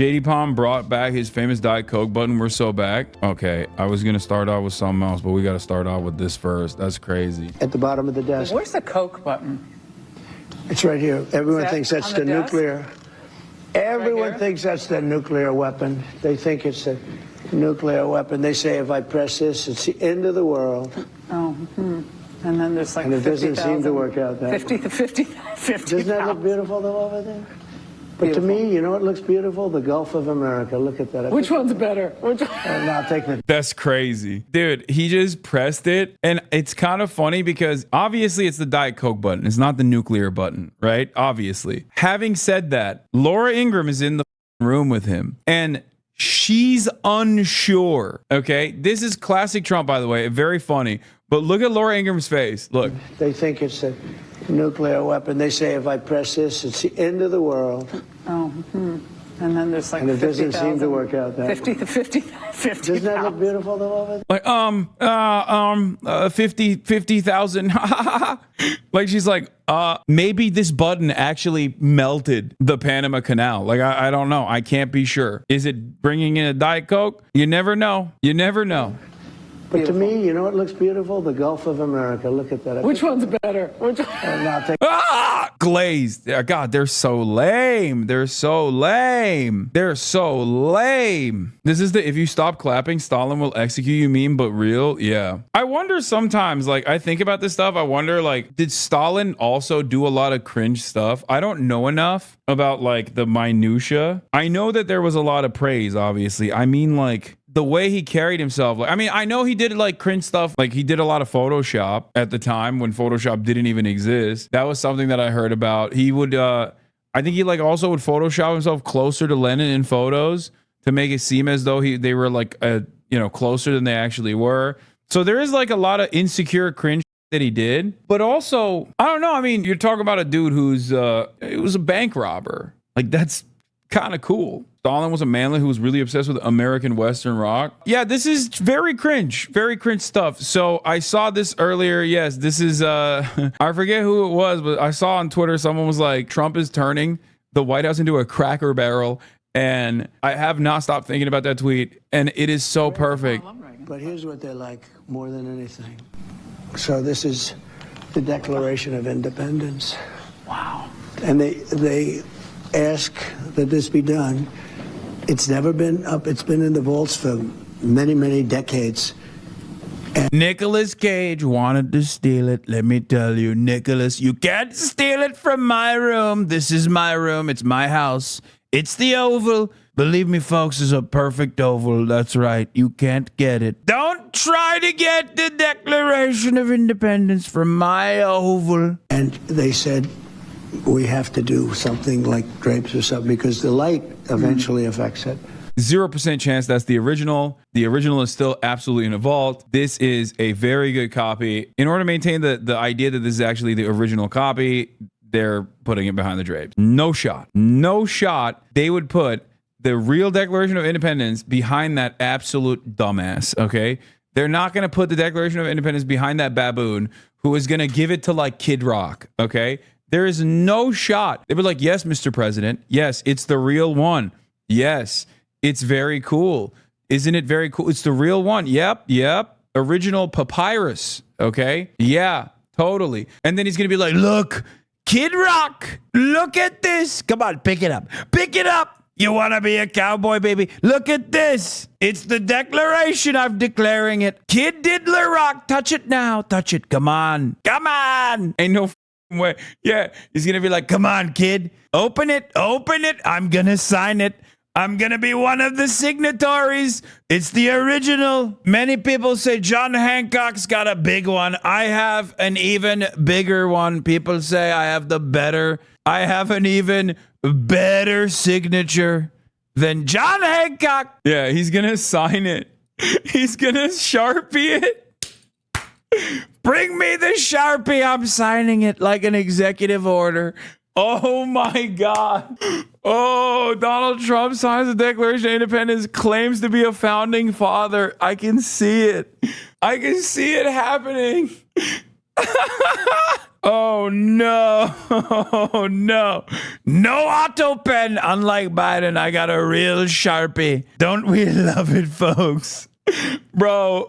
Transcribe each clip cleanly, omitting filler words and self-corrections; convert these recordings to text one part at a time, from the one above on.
JD Palm brought back his famous Diet Coke button. We're so back. Okay, I was gonna start off with something else, but we gotta start off with this first. That's crazy. At the bottom of the desk. Where's the Coke button? It's right here. Everyone thinks that's the nuclear. Everyone Right thinks that's the nuclear weapon. They think it's a nuclear weapon. They say if I press this, it's the end of the world. Oh, And then there's like And it 50,000. doesn't seem to work out that 50. Doesn't that look beautiful though over there? But Beautiful. to me, you know what looks beautiful? The Gulf of America. Look at that. Which one's better? Which one? I'll take the. That's crazy. Dude, he just pressed it. And it's kind of funny because obviously it's the Diet Coke button. It's not the nuclear button, right? Obviously. Having said that, Laura Ingraham is in the room with him. And she's unsure. Okay. This is classic Trump, by the way. Very funny. But look at Laura Ingraham's face. Look. They think it's a nuclear weapon. They say if I press this, it's the end of the world. Oh, And then there's like And it 50,000. doesn't seem to work out that 50. Doesn't that look beautiful though over there? Like, 50,000. Like, she's like, maybe this button actually melted the Panama Canal. Like, I don't know. I can't be sure. Is it bringing in a Diet Coke? You never know. You never know. But to me, you know what looks beautiful? The Gulf of America. Look at that. Which one's better? Which one? I'll take. Glazed. God, they're so lame. They're so lame. They're so lame. This is the if you stop clapping, Stalin will execute you meme, but real. Yeah. I wonder sometimes, like, I think about this stuff. I wonder, like, did Stalin also do a lot of cringe stuff? I don't know enough about, like, the minutia. I know that there was a lot of praise, obviously. I mean, like, the way he carried himself. Like, I mean, I know he did like cringe stuff. Like, he did a lot of Photoshop at the time when Photoshop didn't even exist. That was something that I heard about. He would, I think he like also would Photoshop himself closer to Lenin in photos to make it seem as though they were like, closer than they actually were. So there is like a lot of insecure cringe that he did. But also, I don't know. I mean, you're talking about a dude who's, it was a bank robber. Like, that's kind of cool. Stalin was a manlet who was really obsessed with American Western rock. Yeah, this is very cringe stuff. So I saw this earlier. Yes, this is, I forget who it was, but I saw on Twitter, someone was like, Trump is turning the White House into a Cracker Barrel. And I have not stopped thinking about that tweet. And it is so perfect. But here's what they're like more than anything. So this is the Declaration of Independence. Wow. And they ask that this be done. It's never been up. It's been in the vaults for many, many decades. Nicolas Cage wanted to steal it. Let me tell you, Nicolas, you can't steal it from my room. This is my room. It's my house. It's the Oval. Believe me, folks, it's a perfect oval. That's right. You can't get it. Don't try to get the Declaration of Independence from my Oval. And they said, we have to do something like drapes or something because the light eventually affects it. 0% chance that's the original. The original is still absolutely in a vault. This is a very good copy. In order to maintain the idea that this is actually the original copy, they're putting it behind the drapes. No shot. No shot they would put the real Declaration of Independence behind that absolute dumbass, okay? They're not going to put the Declaration of Independence behind that baboon who is going to give it to like Kid Rock, okay? There is no shot. They were like, yes, Mr. President. Yes, it's the real one. Yes, it's very cool. Isn't it very cool? It's the real one. Yep. Original papyrus. Okay. Yeah, totally. And then he's going to be like, look, Kid Rock, look at this. Come on, pick it up. Pick it up. You want to be a cowboy, baby? Look at this. It's the Declaration. I'm declaring it. Kid Diddler Rock. Touch it now. Touch it. Come on. Come on. Ain't no way. Yeah, he's gonna be like, come on, kid, open it, I'm gonna sign it, I'm gonna be one of the signatories. It's the original. Many people say John Hancock's got a big one. I have an even bigger one. People say I have an even better signature than John Hancock. Yeah, he's gonna sign it. He's gonna Sharpie it. Bring me the Sharpie. I'm signing it like an executive order. Oh my God. Oh, Donald Trump signs the Declaration of Independence, claims to be a founding father. I can see it. I can see it happening. Oh no. Oh no. No auto pen. Unlike Biden, I got a real Sharpie. Don't we love it, folks? Bro.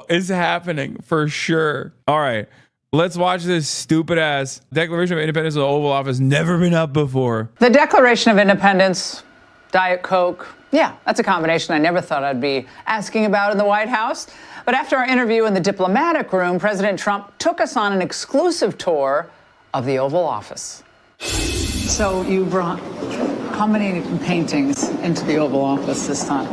It's happening for sure. All right. Let's watch this stupid ass Declaration of Independence of the Oval Office. Never been up before. The Declaration of Independence, Diet Coke. Yeah, that's a combination I never thought I'd be asking about in the White House. But after our interview in the diplomatic room, President Trump took us on an exclusive tour of the Oval Office. So you brought how many paintings into the Oval Office this time?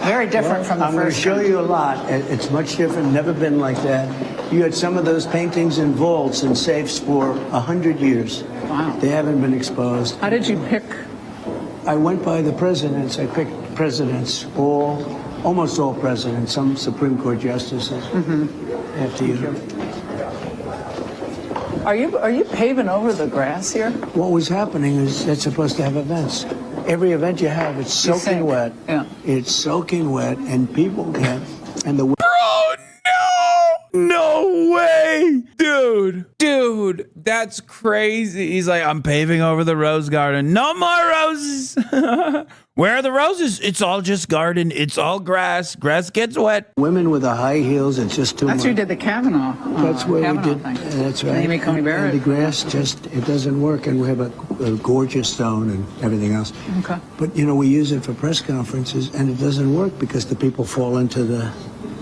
Very different from the I'm going to first show time. you a lot. It's much different, never been like that. You had some of those paintings in vaults and safes for 100 years. Wow. They haven't been exposed. How did you pick? I went by the presidents. I picked presidents, almost all presidents, some Supreme Court justices. After you. Are you paving over the grass here? What was happening is that's supposed to have events. Every event you have, it's soaking sink. wet. Yeah. It's soaking wet, and people get, and the Bro, no! No way! Dude, that's crazy. He's like, I'm paving over the rose garden. No more roses. Where are the roses? It's all just garden. It's all grass. Grass gets wet. women with the high heels, it's just too That's much. where you did the Kavanaugh. That's where Kavanaugh we did. thing. That's right. Amy Coney Barrett. And the grass just, it doesn't work, and we have a gorgeous stone and everything else. Okay. But we use it for press conferences, and it doesn't work because the people fall into the,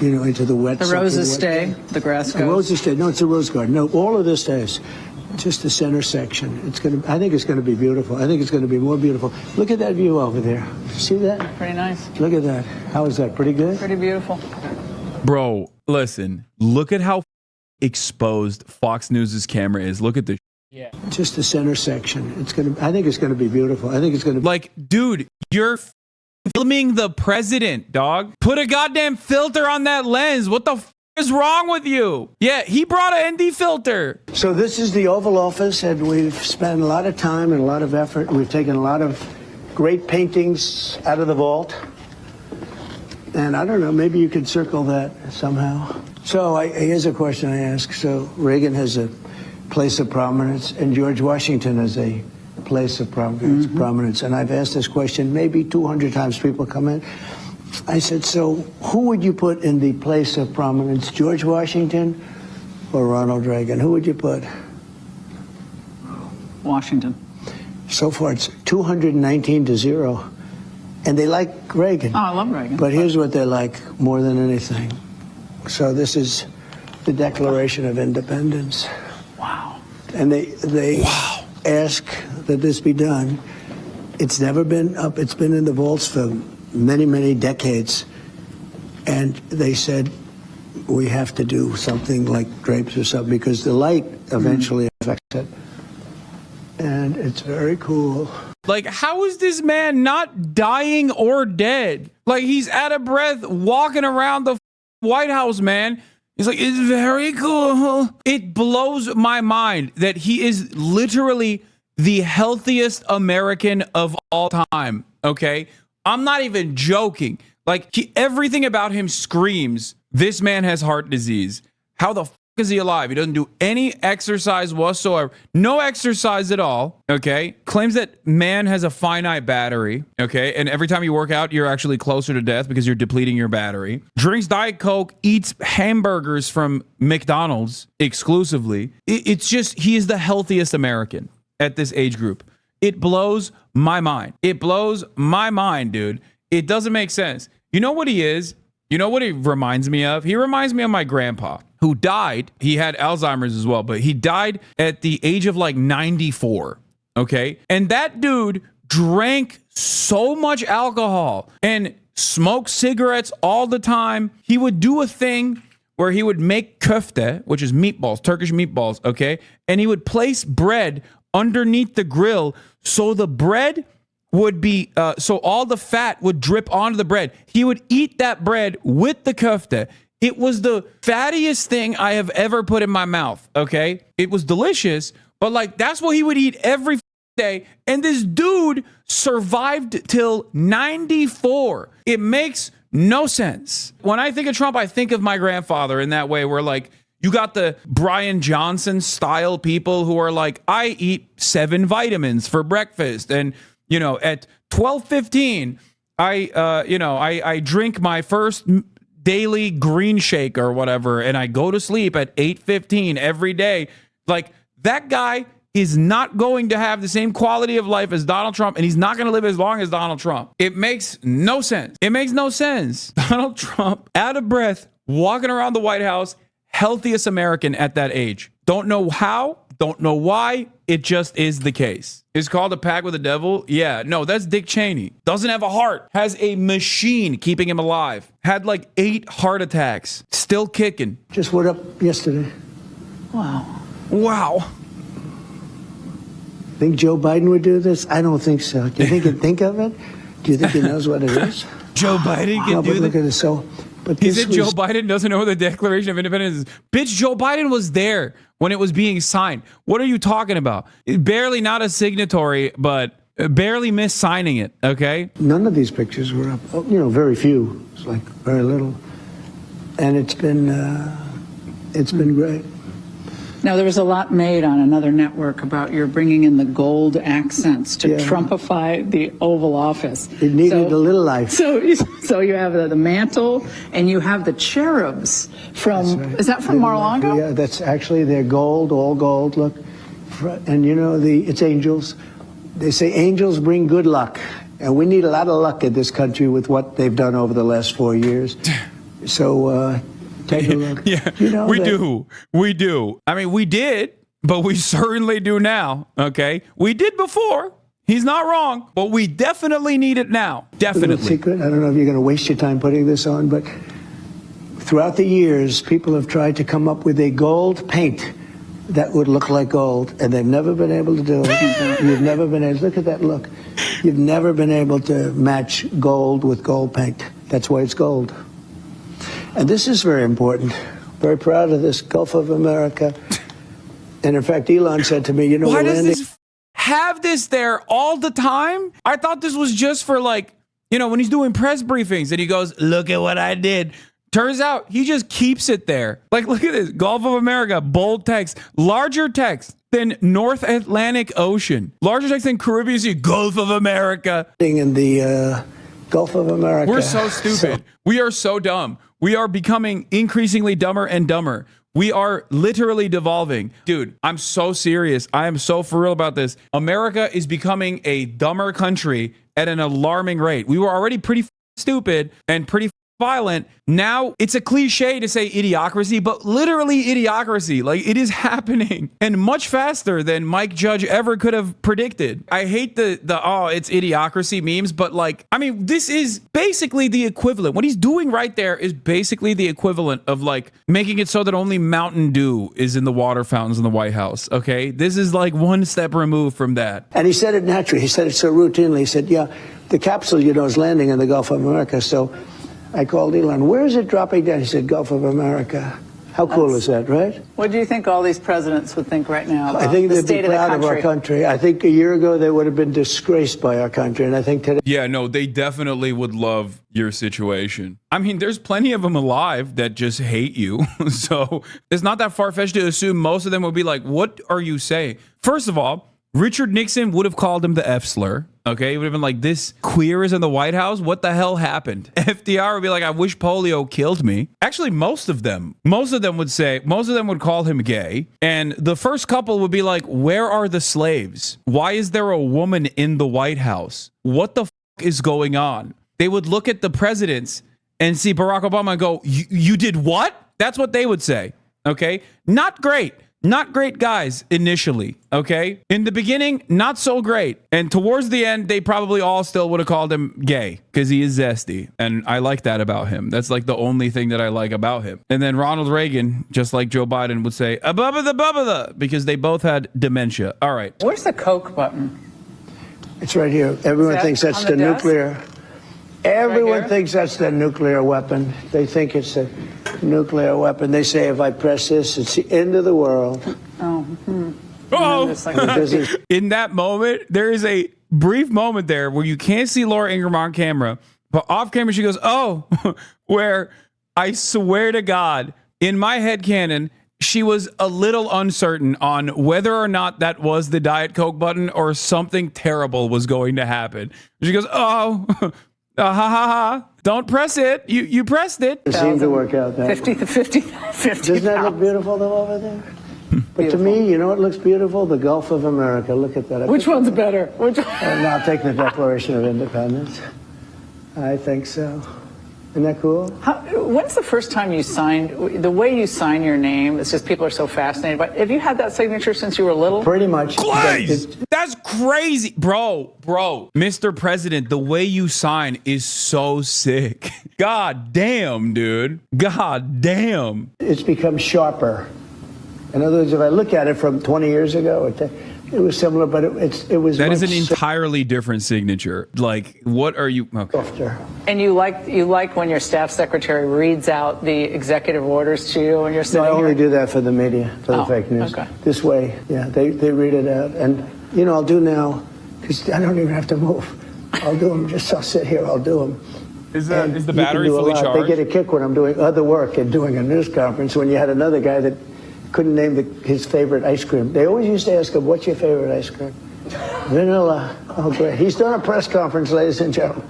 into the wet. The soaking roses wet. stay. The grass The goes. roses stay. No, it's a rose garden. No, all of this stays. Just the center section. I think it's gonna be beautiful. I think it's gonna be more beautiful. Look at that view over there. See that? Pretty nice. Look at that. How is that? Pretty good? Pretty beautiful. Bro, listen. Look at how exposed Fox News' camera is. Look at this. Just the center section. I think it's gonna be beautiful. I think it's gonna be. Like, dude, you're filming the president, dog. Put a goddamn filter on that lens. What the is wrong with you? Yeah, he brought an ND filter. So this is the Oval Office, and we've spent a lot of time and a lot of effort. We've taken a lot of great paintings out of the vault. And I don't know, maybe you could circle that somehow. So here's a question I ask. So Reagan has a place of prominence, and George Washington has a place of prominence. And I've asked this question maybe 200 times. People come in. I said, so who would you put in the place of prominence, George Washington or Ronald Reagan? Who would you put? Washington. So far, it's 219-0. And they like Reagan. Oh, I love Reagan. But here's what they like more than anything. So this is the Declaration of Independence. Wow. And they ask that this be done. It's never been up. It's been in the vaults for many, many decades. And they said, we have to do something like drapes or something because the light eventually affects it. And it's very cool. Like, how is this man not dying or dead? Like, he's out of breath walking around the White House, man. He's like, it's very cool. It blows my mind that he is literally the healthiest American of all time. Okay? I'm not even joking. Like, everything about him screams, this man has heart disease. How the is he alive? He doesn't do any exercise whatsoever. No exercise at all. Okay. Claims that man has a finite battery. Okay. And every time you work out, you're actually closer to death because you're depleting your battery. Drinks Diet Coke, eats hamburgers from McDonald's exclusively. It's just, he is the healthiest American at this age group. It blows my mind. It blows my mind, dude. It doesn't make sense. You know what he is? You know what he reminds me of? He reminds me of my grandpa, who died. He had Alzheimer's as well, but he died at the age of like 94. Okay. And that dude drank so much alcohol and smoked cigarettes all the time. He would do a thing where he would make köfte, which is meatballs, Turkish meatballs. Okay. And he would place bread underneath the grill so the bread would be, so all the fat would drip onto the bread. He would eat that bread with the köfte. It was the fattiest thing I have ever put in my mouth, okay? It was delicious, but like that's what he would eat every day. And this dude survived till 94. It makes no sense. When I think of Trump, I think of my grandfather in that way where like, You got the Brian Johnson style people who are like, I eat 7 vitamins for breakfast. And, at 12:15, I drink my first daily green shake or whatever. And I go to sleep at 8:15 every day. Like, that guy is not going to have the same quality of life as Donald Trump, and he's not going to live as long as Donald Trump. It makes no sense. It makes no sense. Donald Trump, out of breath, walking around the White House, healthiest American at that age. Don't know how, don't know why. It just is the case. It's called a pact with the devil. Yeah, no, that's Dick Cheney. Doesn't have a heart. Has a machine keeping him alive. Had like 8 heart attacks. Still kicking. Just went up yesterday. Wow. Think Joe Biden would do this? I don't think so. Do you think he'd think of it? Do you think he knows what it is? Joe Biden can No, do but look this. at it. So, but He this said was, Joe Biden doesn't know what the Declaration of Independence is. Bitch, Joe Biden was there when it was being signed. What are you talking about? Barely not a signatory, but barely missed signing it, okay? none of these pictures were up. Oh, very few. It's like very little, and it's been great. Now, there was a lot made on another network about your bringing in the gold accents to Yeah. Trumpify the Oval Office. It needed a little life. So you have the mantle and you have the cherubs from, That's right. is that from Mar-a-Lago? Yeah, that's actually they're gold, all gold. Look, and it's angels. They say angels bring good luck, and we need a lot of luck in this country with what they've done over the last 4 years. So take a look. Yeah, We do. I mean, we did, but we certainly do now, okay? We did before. He's not wrong, but we definitely need it now. Little Definitely. secret. I don't know if you're going to waste your time putting this on, but throughout the years, people have tried to come up with a gold paint that would look like gold, and they've never been able to do it. You've never been able. Look at that look. You've never been able to match gold with gold paint. That's why it's gold. And this is very important. Very proud of this Gulf of America. And in fact, Elon said to me, Why we're does landing. this have this there all the time? I thought this was just for when he's doing press briefings and he goes, look at what I did. Turns out he just keeps it there. Like, look at this. Gulf of America, bold text, larger text than North Atlantic Ocean, larger text than Caribbean Sea, Gulf of America. In the Gulf of America. We're so stupid. We are so dumb. We are becoming increasingly dumber and dumber. We are literally devolving. Dude, I'm so serious. I am so for real about this. America is becoming a dumber country at an alarming rate. We were already pretty stupid and pretty violent. Now it's a cliche to say idiocracy, but literally idiocracy. Like, it is happening, and much faster than Mike Judge ever could have predicted. I hate the it's idiocracy memes, but this is basically the equivalent. What he's doing right there is basically the equivalent of making it so that only Mountain Dew is in the water fountains in the White House. Okay, this is one step removed from that. And he said it naturally. He said it so routinely. He said, yeah, the capsule, is landing in the Gulf of America. So I called Elon, where is it dropping down? He said, Gulf of America. How cool is that, right? What do you think all these presidents would think right now about I think the they'd state be proud of our country. I think a year ago they would have been disgraced by our country. And I think today. Yeah, no, they definitely would love your situation. I mean, there's plenty of them alive that just hate you. So it's not that far-fetched to assume most of them would be like, what are you saying? First of all, Richard Nixon would have called him the F slur. Okay, he would have been like, this queer is in the White House? What the hell happened? FDR would be like, I wish polio killed me. Actually, most of them would call him gay. And the first couple would be like, where are the slaves? Why is there a woman in the White House? What the is going on? They would look at the presidents and see Barack Obama and go, you did what? That's what they would say. Okay, not great. Not great guys initially, okay? In the beginning, not so great. And towards the end, they probably all still would have called him gay because he is zesty. And I like that about him. That's the only thing that I like about him. And then Ronald Reagan, just like Joe Biden, would say, abubba the, because they both had dementia. All right. Where's the Coke button? It's right here. Everyone thinks that's the desk? nuclear. Everyone thinks that's the nuclear weapon. They think it's a nuclear weapon. They say if I press this, it's the end of the world. Oh. In that moment, there is a brief moment there where you can't see Laura Ingraham on camera, but off camera she goes, oh, where I swear to God, in my head canon, she was a little uncertain on whether or not that was the Diet Coke button or something terrible was going to happen. She goes, "Oh, ha ha ha! Don't press it. You pressed it." It seemed to work out. That 50 to 50, 50. Doesn't that look beautiful though over there? But to me, you know what looks beautiful? The Gulf of America. Look at that. Which one's better? Which one? Now I'll take the Declaration of Independence. I think so. Isn't that cool? When's the first time you signed? The way you sign your name, it's just people are so fascinated. But have you had that signature since you were little? Pretty much. That's crazy, bro. Mr. President, the way you sign is so sick. God damn, dude. God damn. It's become sharper. In other words, if I look at it from 20 years ago, it was similar, but it was. That is an entirely different signature. Like, what are you? Okay. Softer. And you like when your staff secretary reads out the executive orders to you when you're sitting No, I only here? do that for the media, for the fake news. Okay. This way, yeah, they read it out. And, you know, I'll do now, because I don't even have to move. I'll do them, I'll sit here, I'll do them. Is the battery fully charged? They get a kick when I'm doing other work and doing a news conference, when you had another guy that couldn't name his favorite ice cream. They always used to ask him, "What's your favorite ice cream?" Vanilla. Oh, great. He's done a press conference, ladies and gentlemen.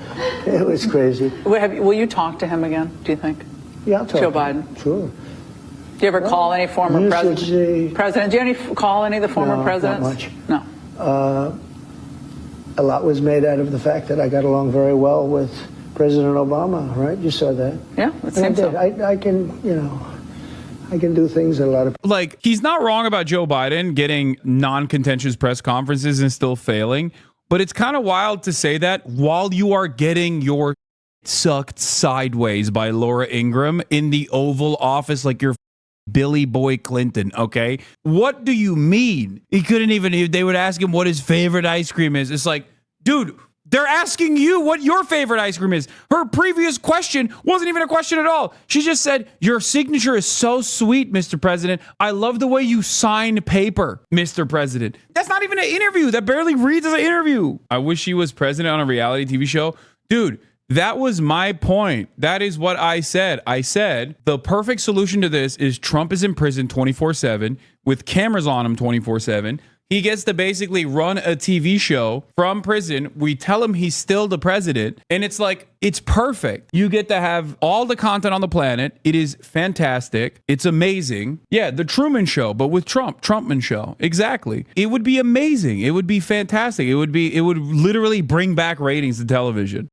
It was crazy. Will you talk to him again, do you think? Yeah, I'll talk Joe to him. Biden. Sure. Do you ever call any former president? President? Do you call any of the former No, presidents? not much. No. A lot was made out of the fact that I got along very well with President Obama, right? You saw that. Yeah, it seems so. I can, I can do things that a lot of people. Like, he's not wrong about Joe Biden getting non-contentious press conferences and still failing, but it's kind of wild to say that while you are getting your sucked sideways by Laura Ingraham in the Oval Office like you're Billy Boy Clinton, okay? What do you mean? He couldn't even, they would ask him what his favorite ice cream is. It's like, dude, they're asking you what your favorite ice cream is. Her previous question wasn't even a question at all. She just said, "Your signature is so sweet, Mr. President. I love the way you sign paper, Mr. President." That's not even an interview. That barely reads as an interview. I wish she was president on a reality TV show. Dude, that was my point. That is what I said. I said the perfect solution to this is Trump is in prison 24/7 with cameras on him 24/7. He gets to basically run a TV show from prison. We tell him he's still the president. And it's like, it's perfect. You get to have all the content on the planet. It is fantastic. It's amazing. Yeah, the Truman Show, but with Trump. Trumpman Show. Exactly. It would be amazing. It would be fantastic. It would literally bring back ratings to television.